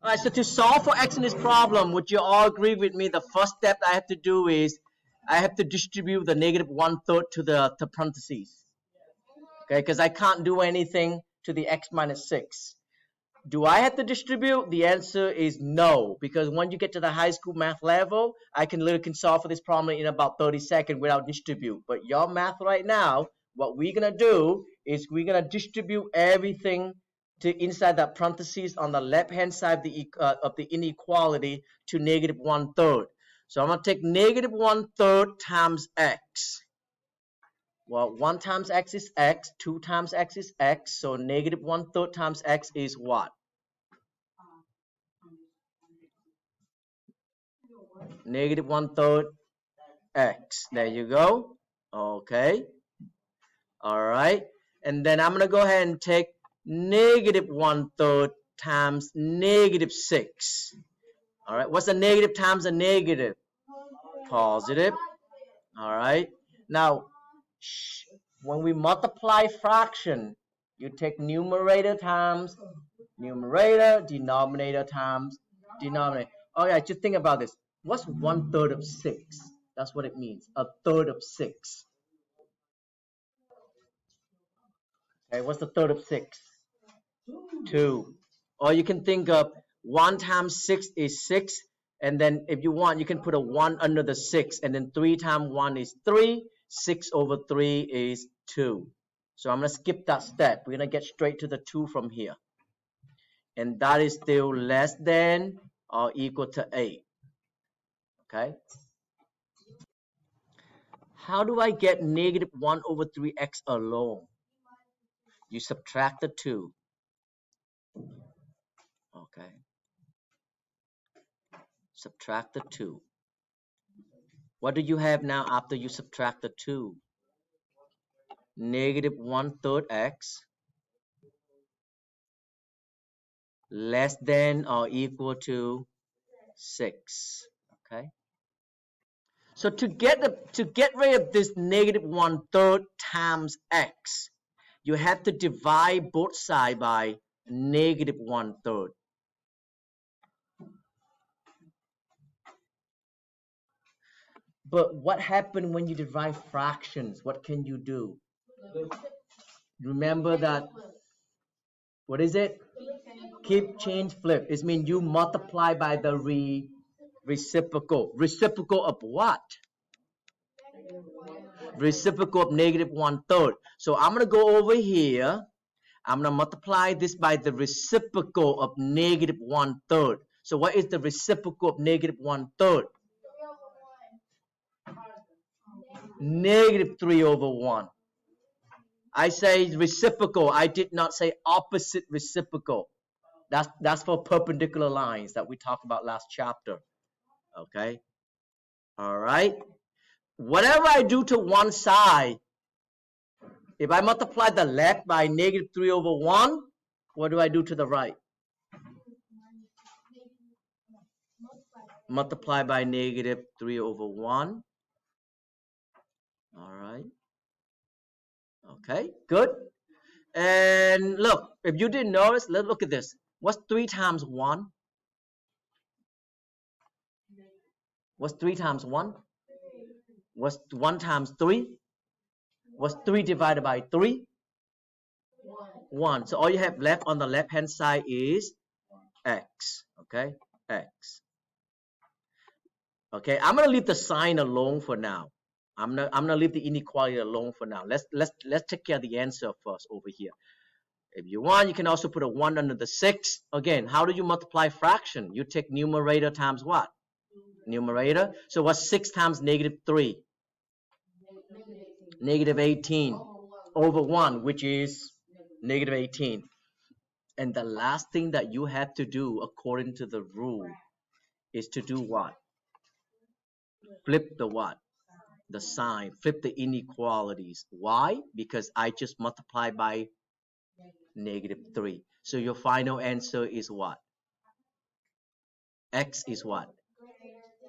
All right, so to solve for x in this problem, would you all agree with me? The first step I have to do is I have to distribute the negative 1/3 to the parentheses. Okay, because I can't do anything to the x minus 6. Do I have to distribute? The answer is no, because when you get to the high school math level, I can literally solve for this problem in about 30 seconds without distribute. But your math right now, what we're gonna do is we're gonna distribute everything to inside that parentheses on the left hand side of the inequality to negative 1/3. So I'm gonna take negative 1/3 times x. Well, 1 times x is x, 2 times x is x, so negative 1/3 times x is what? Negative 1/3 x. There you go. Okay. All right. And then I'm going to go ahead and take negative 1/3 times negative 6. All right. What's a negative times a negative? Positive. All right. Now, when we multiply fraction, you take numerator times numerator, denominator times denominator. Oh yeah, just think about this. What's 1/3 of 6? That's what it means. 1/3 of 6. Okay, what's the third of 6? 2. Or you can think of 1 times 6 is 6. And then if you want, you can put a 1 under the 6. And then 3 times 1 is 3. 6 over 3 is 2. So I'm going to skip that step. We're going to get straight to the 2 from here. And that is still less than or equal to 8. Okay? How do I get negative 1 over 3x alone? You subtract the 2. Okay. Subtract the 2. What do you have now after you subtract the 2? Negative 1/3 x less than or equal to 6. Okay. So to get rid of this negative 1/3 times x, you have to divide both sides by negative 1/3. But what happens when you divide fractions? What can you do? Remember that, what is it? Keep, change, flip. It means you multiply by the reciprocal. Reciprocal of what? Reciprocal of negative 1/3. So I'm going to go over here. I'm going to multiply this by the reciprocal of negative 1/3. So what is the reciprocal of negative 1/3? Negative 3 over 1. I say reciprocal. I did not say opposite reciprocal. That's for perpendicular lines that we talked about last chapter. Okay. All right. Whatever I do to one side, if I multiply the left by negative 3 over 1, what do I do to the right? Multiply by negative 3 over 1. All right. Okay, good. And look, if you didn't notice, let's look at this. What's 3 times 1? What's 3 times 1? What's 1 times 3? What's 3 divided by 3? 1. So all you have left on the left hand side is x. Okay, x. Okay, I'm gonna leave the sign alone for now. I'm gonna leave the inequality alone for now. Let's take care of the answer first over here. If you want, you can also put a 1 under the 6. Again, how do you multiply fraction? You take numerator times what? Numerator. So what's 6 times negative 3? Negative 18 over 1, which is negative 18. And the last thing that you have to do according to the rule is to do what? Flip the what? The sign. Flip the inequalities. Why? Because I just multiply by negative 3. So your final answer is what? X is what?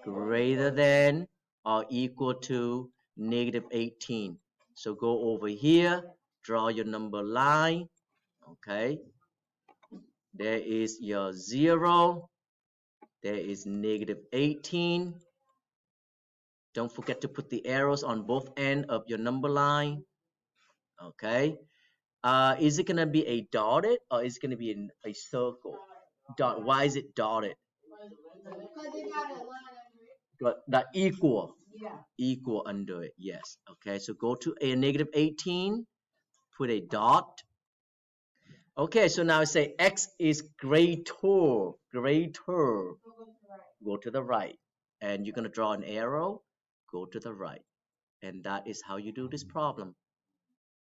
Greater than or equal to negative 18. So go over here, draw your number line. Okay. There is your 0. There is negative 18. Don't forget to put the arrows on both ends of your number line. Okay. Is it going to be a dotted or is it going to be a circle? Why is it dotted? Got that equal. Equal under it. Yes. Okay. So go to a negative 18. Put a dot. Okay. So now say x is greater. Greater. Go to the right. And you're going to draw an arrow. Go to the right. And that is how you do this problem.